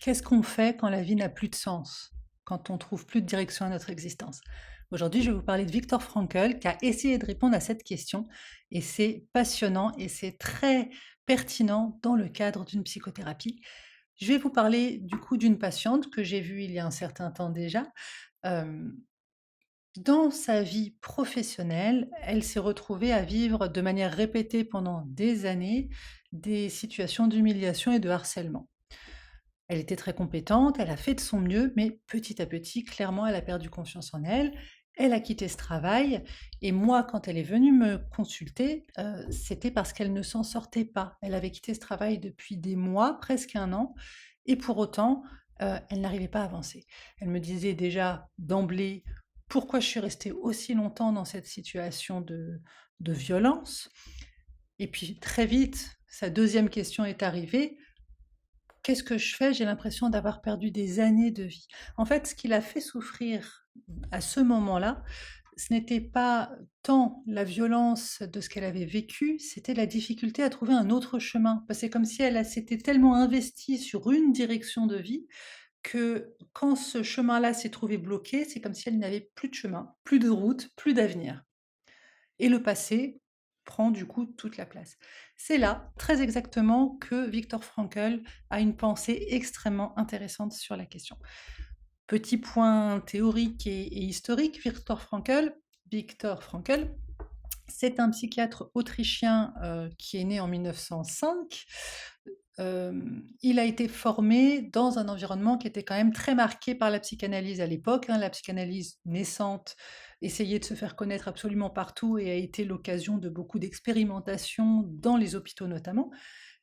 Qu'est-ce qu'on fait quand la vie n'a plus de sens? Quand on trouve plus de direction à notre existence? Aujourd'hui, je vais vous parler de Viktor Frankl qui a essayé de répondre à cette question et c'est passionnant et c'est très pertinent dans le cadre d'une psychothérapie. Je vais vous parler du coup d'une patiente que j'ai vue il y a un certain temps déjà. Hem, dans sa vie professionnelle, elle s'est retrouvée à vivre de manière répétée pendant des années des situations d'humiliation et de harcèlement. Elle était très compétente, elle a fait de son mieux, mais petit à petit, clairement, elle a perdu confiance en elle. Elle a quitté ce travail et moi, quand elle est venue me consulter, c'était parce qu'elle ne s'en sortait pas. Elle avait quitté ce travail depuis des mois, presque un an et pour autant, elle n'arrivait pas à avancer. Elle me disait déjà d'emblée: «Pourquoi je suis restée aussi longtemps dans cette situation de violence?» Et puis très vite, sa deuxième question est arrivée: «Qu'est-ce que je fais? J'ai l'impression d'avoir perdu des années de vie». En fait, ce qui l'a fait souffrir à ce moment-là, ce n'était pas tant la violence de ce qu'elle avait vécu, c'était la difficulté à trouver un autre chemin. Bah, c'est comme si s'était tellement investie sur une direction de vie que quand ce chemin-là s'est trouvé bloqué, c'est comme si elle n'avait plus de chemin, plus de route, plus d'avenir. Et le passé prend du coup toute la place. C'est là, très exactement, que Viktor Frankl a une pensée extrêmement intéressante sur la question. Petit point théorique et historique, Viktor Frankl, c'est un psychiatre autrichien qui est né en 1905. Il a été formé dans un environnement qui était quand même très marqué par la psychanalyse à l'époque, hein. La psychanalyse naissante essayait de se faire connaître absolument partout et a été l'occasion de beaucoup d'expérimentations dans les hôpitaux notamment.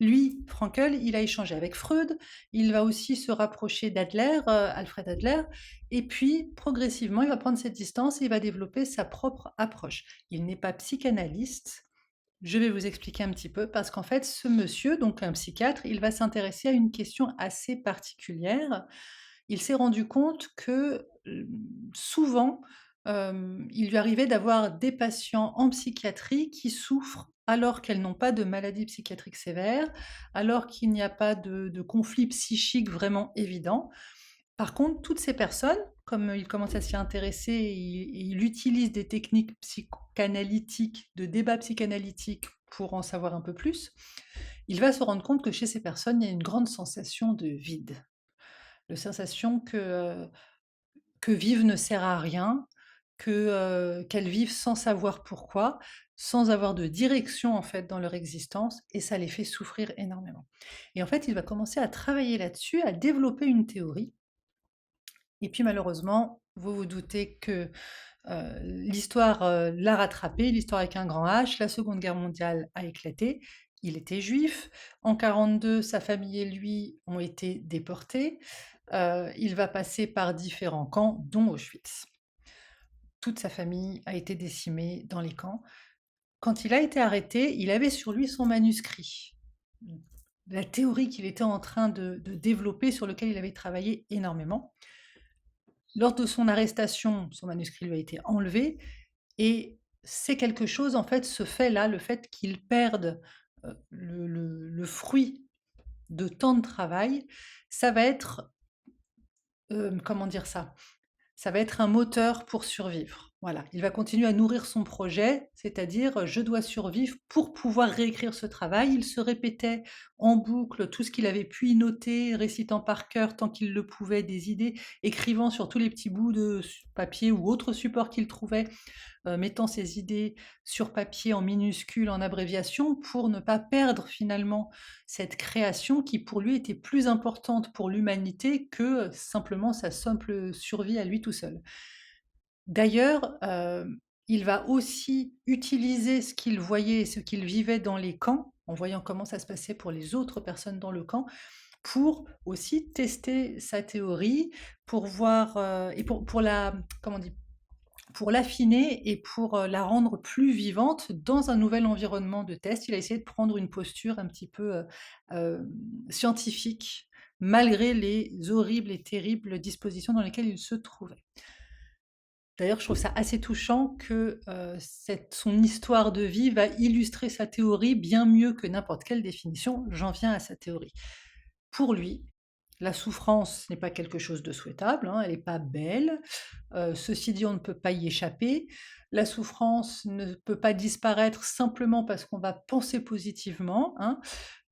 Lui, Frankl, il a échangé avec Freud, il va aussi se rapprocher d'Adler, Alfred Adler, et puis progressivement, il va prendre cette distance et il va développer sa propre approche. Il n'est pas psychanalyste, je vais vous expliquer un petit peu parce qu'en fait, ce monsieur, donc un psychiatre, il va s'intéresser à une question assez particulière. Il s'est rendu compte que, souvent, il lui arrivait d'avoir des patients en psychiatrie qui souffrent alors qu'elles n'ont pas de maladie psychiatrique sévère, alors qu'il n'y a pas de conflit psychique vraiment évident. Par contre, toutes ces personnes, comme il commence à s'y intéresser et il utilise des techniques psychanalytiques, de débat psychanalytique pour en savoir un peu plus, il va se rendre compte que chez ces personnes, il y a une grande sensation de vide. La sensation que vivre ne sert à rien, qu'elles vivent sans savoir pourquoi, sans avoir de direction en fait dans leur existence et ça les fait souffrir énormément. Et en fait, il va commencer à travailler là-dessus, à développer une théorie et puis malheureusement, vous vous doutez que, l'histoire, l'a rattrapé, l'histoire avec un grand H. La Seconde Guerre mondiale a éclaté. Il était juif. En 42, sa famille et lui ont été déportés. Il va passer par différents camps, dont Auschwitz. Toute sa famille a été décimée dans les camps. Quand il a été arrêté, il avait sur lui son manuscrit. La théorie qu'il était en train de développer, sur lequel il avait travaillé énormément. Lors de son arrestation, son manuscrit lui a été enlevé et c'est quelque chose en fait, ce fait-là, le fait qu'il perde, le fruit de tant de travail, ça va être, comment dire ça? Ça va être un moteur pour survivre. Voilà, il va continuer à nourrir son projet, c'est-à-dire, «Je dois survivre pour pouvoir réécrire ce travail». Il se répétait en boucle tout ce qu'il avait pu y noter, récitant par cœur tant qu'il le pouvait des idées, écrivant sur tous les petits bouts de papier ou autres supports qu'il trouvait, mettant ses idées sur papier en minuscules, en abréviations, pour ne pas perdre finalement cette création qui pour lui était plus importante pour l'humanité que simplement sa simple survie à lui tout seul. D'ailleurs, il va aussi utiliser ce qu'il voyait et ce qu'il vivait dans les camps, en voyant comment ça se passait pour les autres personnes dans le camp, pour aussi tester sa théorie, pour voir, et pour la comment on dit? Pour l'affiner et pour, la rendre plus vivante dans un nouvel environnement de test. Il a essayé de prendre une posture un petit peu, scientifique, malgré les horribles et terribles dispositions dans lesquelles il se trouvait. D'ailleurs, je trouve ça assez touchant que, cette son histoire de vie va illustrer sa théorie bien mieux que n'importe quelle définition. J'en viens à sa théorie. Pour lui, la souffrance n'est pas quelque chose de souhaitable, hein, elle n'est pas belle. Ceci dit, on ne peut pas y échapper. La souffrance ne peut pas disparaître simplement parce qu'on va penser positivement, hein.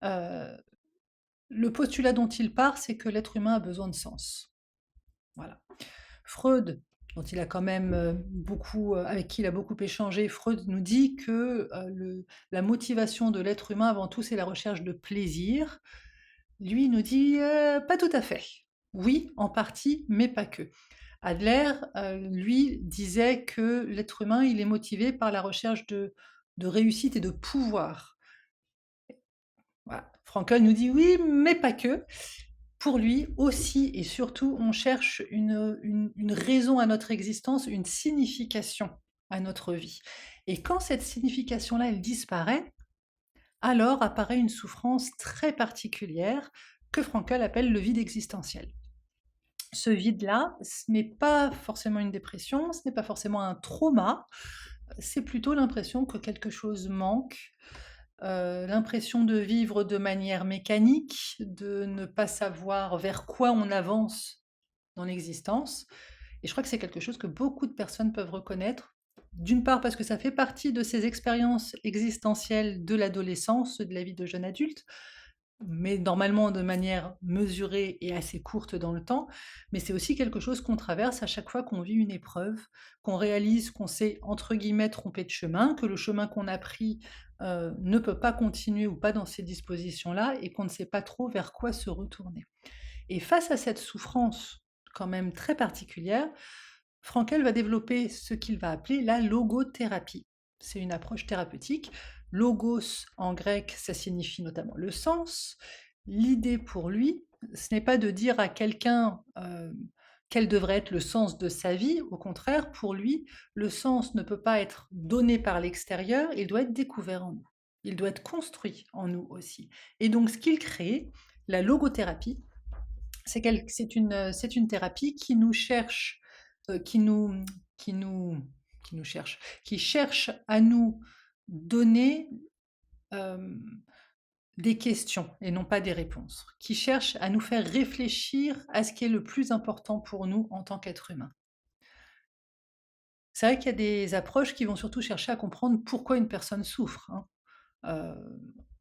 Heu, le postulat dont il part, c'est que l'être humain a besoin de sens. Voilà. Freud, dont il a quand même, beaucoup, avec qui il a beaucoup échangé, Freud nous dit que, le la motivation de l'être humain avant tout, c'est la recherche de plaisir. Lui, il nous dit, pas tout à fait. Oui, en partie, mais pas que. Adler, lui, disait que l'être humain, il est motivé par la recherche de réussite et de pouvoir. Voilà. Frankl nous dit: «Oui, mais pas que». Pour lui aussi et surtout, on cherche une raison à notre existence, une signification à notre vie. Et quand cette signification-là, elle disparaît, alors apparaît une souffrance très particulière que Frankl appelle le vide existentiel. Ce vide-là, ce n'est pas forcément une dépression, ce n'est pas forcément un trauma, c'est plutôt l'impression que quelque chose manque, l'impression de vivre de manière mécanique, de ne pas savoir vers quoi on avance dans l'existence. Et je crois que c'est quelque chose que beaucoup de personnes peuvent reconnaître. D'une part parce que ça fait partie de ces expériences existentielles de l'adolescence, de la vie de jeune adulte, mais normalement de manière mesurée et assez courte dans le temps. Mais c'est aussi quelque chose qu'on traverse à chaque fois qu'on vit une épreuve, qu'on réalise qu'on s'est entre guillemets «trompé de chemin», que le chemin qu'on a pris, ne peut pas continuer ou pas dans ces dispositions-là et qu'on ne sait pas trop vers quoi se retourner. Et face à cette souffrance quand même très particulière, Frankl va développer ce qu'il va appeler la logothérapie. C'est une approche thérapeutique. Logos en grec, ça signifie notamment le sens. L'idée pour lui, ce n'est pas de dire à quelqu'un quel devrait être le sens de sa vie. Au contraire, pour lui, le sens ne peut pas être donné par l'extérieur, il doit être découvert en nous. Il doit être construit en nous aussi. Et donc, ce qu'il crée, la logothérapie, c'est une thérapie qui nous cherche, qui nous qui nous qui nous cherche, qui cherche à nous donner, hem, des questions et non pas des réponses, qui cherche à nous faire réfléchir à ce qui est le plus important pour nous en tant qu'être humain. C'est vrai qu'il y a des approches qui vont surtout chercher à comprendre pourquoi une personne souffre, hein.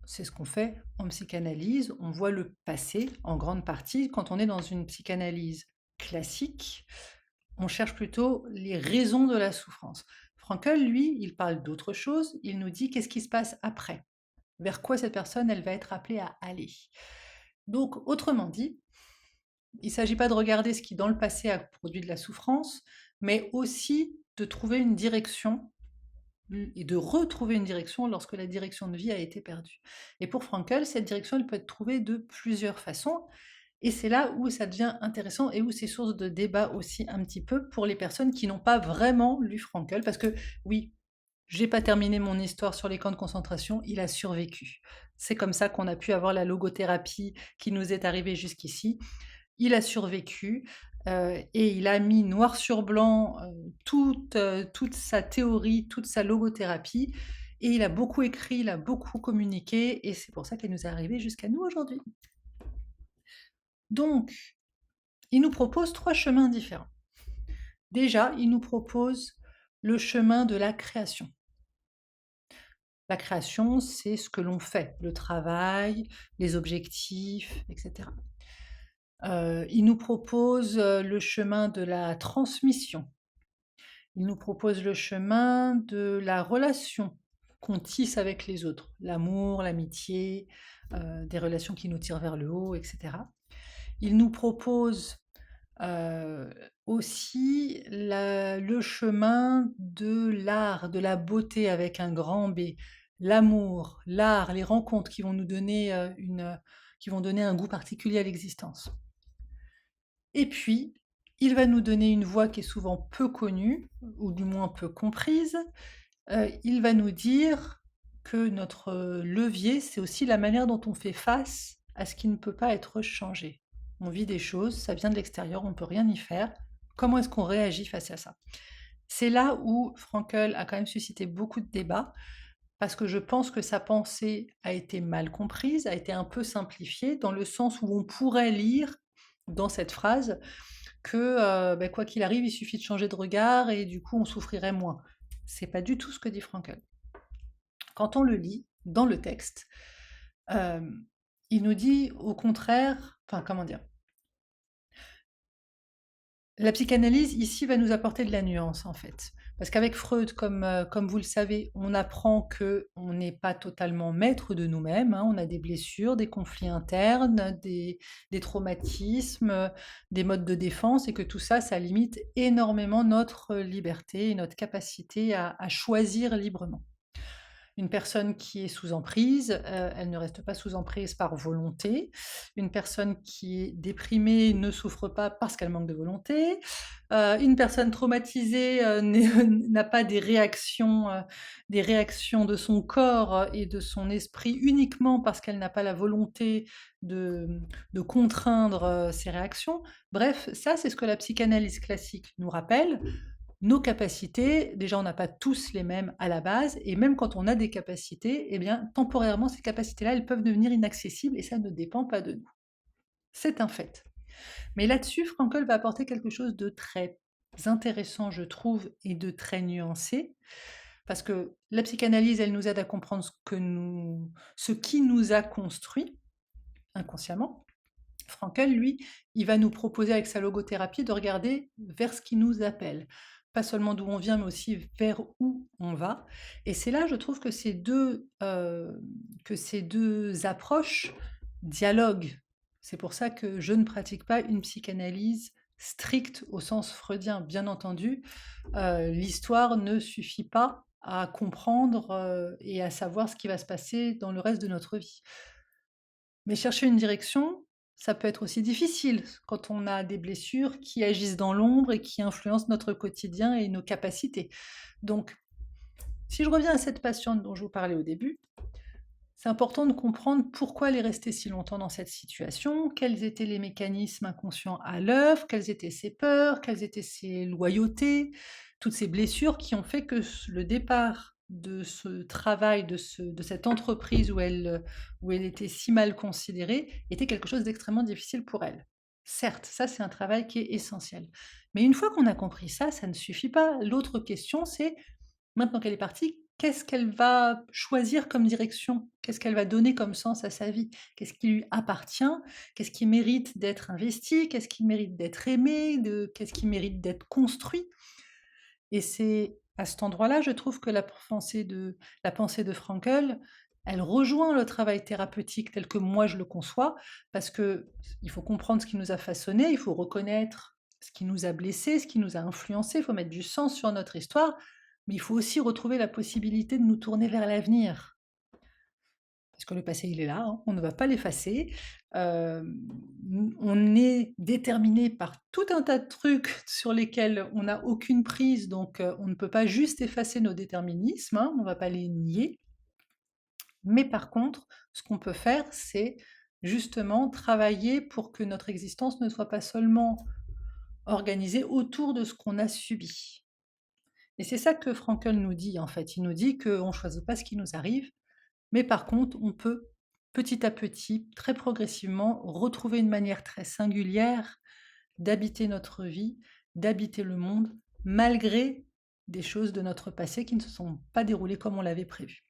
C'est ce qu'on fait en psychanalyse, on voit le passé en grande partie. Quand on est dans une psychanalyse classique, on cherche plutôt les raisons de la souffrance. Frankl, lui, il parle d'autre chose, il nous dit qu'est-ce qui se passe après? Vers quoi cette personne, elle va être appelée à aller? Donc autrement dit, il ne s'agit pas de regarder ce qui dans le passé a produit de la souffrance, mais aussi de trouver une direction et de retrouver une direction lorsque la direction de vie a été perdue. Et pour Frankl, cette direction, elle peut être trouvée de plusieurs façons. Et c'est là où ça devient intéressant et où c'est source de débat aussi un petit peu pour les personnes qui n'ont pas vraiment lu Frankl. Parce que oui, j'ai pas terminé mon histoire sur les camps de concentration, il a survécu. C'est comme ça qu'on a pu avoir la logothérapie qui nous est arrivée jusqu'ici. Il a survécu, et il a mis noir sur blanc, toute sa théorie, toute sa logothérapie et il a beaucoup écrit, il a beaucoup communiqué et c'est pour ça qu'elle nous est arrivée jusqu'à nous aujourd'hui. Donc, il nous propose 3 chemins différents. Déjà, il nous propose le chemin de la création. La création, c'est ce que l'on fait, le travail, les objectifs, et cetera. Il nous propose, le chemin de la transmission. Il nous propose le chemin de la relation qu'on tisse avec les autres, l'amour, l'amitié, des relations qui nous tirent vers le haut, et cetera. Il nous propose, heu, aussi le chemin de l'art, de la beauté avec un grand B. L'amour, l'art, les rencontres qui vont nous donner, qui vont donner un goût particulier à l'existence. Et puis, il va nous donner une voix qui est souvent peu connue, ou du moins peu comprise. Il va nous dire que notre levier, c'est aussi la manière dont on fait face à ce qui ne peut pas être changé. On vit des choses, ça vient de l'extérieur, on ne peut rien y faire. Comment est-ce qu'on réagit face à ça? C'est là où Frankl a quand même suscité beaucoup de débats, parce que je pense que sa pensée a été mal comprise, a été un peu simplifiée, dans le sens où on pourrait lire dans cette phrase que, quoi qu'il arrive, il suffit de changer de regard et du coup, on souffrirait moins. C'est pas du tout ce que dit Frankl. Quand on le lit dans le texte, hem, il nous dit au contraire, enfin, comment dire? La psychanalyse ici va nous apporter de la nuance en fait. Parce qu'avec Freud, comme vous le savez, on apprend qu'on n'est pas totalement maître de nous-mêmes, hein. On a des blessures, des conflits internes, des traumatismes, des modes de défense et que tout ça, ça limite énormément notre liberté et notre capacité à choisir librement. Une personne qui est sous emprise, elle ne reste pas sous emprise par volonté. Une personne qui est déprimée ne souffre pas parce qu'elle manque de volonté. Une personne traumatisée, n'a pas des réactions de son corps et de son esprit uniquement parce qu'elle n'a pas la volonté de, de contraindre, ses réactions. Bref, ça, c'est ce que la psychanalyse classique nous rappelle. Nos capacités, déjà, on n'a pas tous les mêmes à la base, et même quand on a des capacités, eh bien, temporairement, ces capacités-là, elles peuvent devenir inaccessibles et ça ne dépend pas de nous. C'est un fait. Mais là-dessus, Frankl va apporter quelque chose de très intéressant, je trouve, et de très nuancé, parce que la psychanalyse, elle nous aide à comprendre ce qui nous a construit inconsciemment. Frankl, lui, il va nous proposer avec sa logothérapie de regarder vers ce qui nous appelle. Pas seulement d'où on vient, mais aussi vers où on va. Et c'est là, je trouve, que ces deux approches dialoguent. C'est pour ça que je ne pratique pas une psychanalyse stricte au sens freudien. Bien entendu, l'histoire ne suffit pas à comprendre et à savoir ce qui va se passer dans le reste de notre vie. Mais chercher une direction, ça peut être aussi difficile quand on a des blessures qui agissent dans l'ombre et qui influencent notre quotidien et nos capacités. Donc, si je reviens à cette patiente dont je vous parlais au début, c'est important de comprendre pourquoi elle est restée si longtemps dans cette situation, quels étaient les mécanismes inconscients à l'œuvre, quelles étaient ses peurs, quelles étaient ses loyautés, toutes ces blessures qui ont fait que le départ de ce travail, de cette entreprise où elle était si mal considérée, était quelque chose d'extrêmement difficile pour elle. Certes, ça c'est un travail qui est essentiel. Mais une fois qu'on a compris ça, ça ne suffit pas. L'autre question, c'est maintenant qu'elle est partie, qu'est-ce qu'elle va choisir comme direction? Qu'est-ce qu'elle va donner comme sens à sa vie? Qu'est-ce qui lui appartient? Qu'est-ce qui mérite d'être investi? Qu'est-ce qui mérite d'être aimé? Qu'est-ce qui mérite d'être construit? Et c'est à cet endroit-là, je trouve que la pensée de Frankl, elle rejoint le travail thérapeutique tel que moi je le conçois, parce que il faut comprendre ce qui nous a façonné, il faut reconnaître ce qui nous a blessés, ce qui nous a influencés, il faut mettre du sens sur notre histoire, mais il faut aussi retrouver la possibilité de nous tourner vers l'avenir. Parce que le passé, il est là, hein, on ne va pas l'effacer. On est déterminé par tout un tas de trucs sur lesquels on n'a aucune prise, donc on ne peut pas juste effacer nos déterminismes, hein, on ne va pas les nier. Mais par contre, ce qu'on peut faire, c'est justement travailler pour que notre existence ne soit pas seulement organisée autour de ce qu'on a subi. Et c'est ça que Frankl nous dit en fait. Il nous dit qu'on ne choisit pas ce qui nous arrive, mais par contre, on peut petit à petit, très progressivement, retrouver une manière très singulière d'habiter notre vie, d'habiter le monde, malgré des choses de notre passé qui ne se sont pas déroulées comme on l'avait prévu.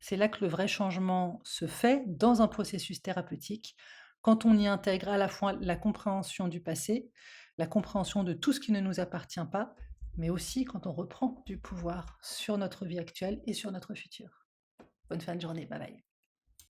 C'est là que le vrai changement se fait dans un processus thérapeutique, quand on y intègre à la fois la compréhension du passé, la compréhension de tout ce qui ne nous appartient pas, mais aussi quand on reprend du pouvoir sur notre vie actuelle et sur notre futur. Bonne fin de journée, bye bye.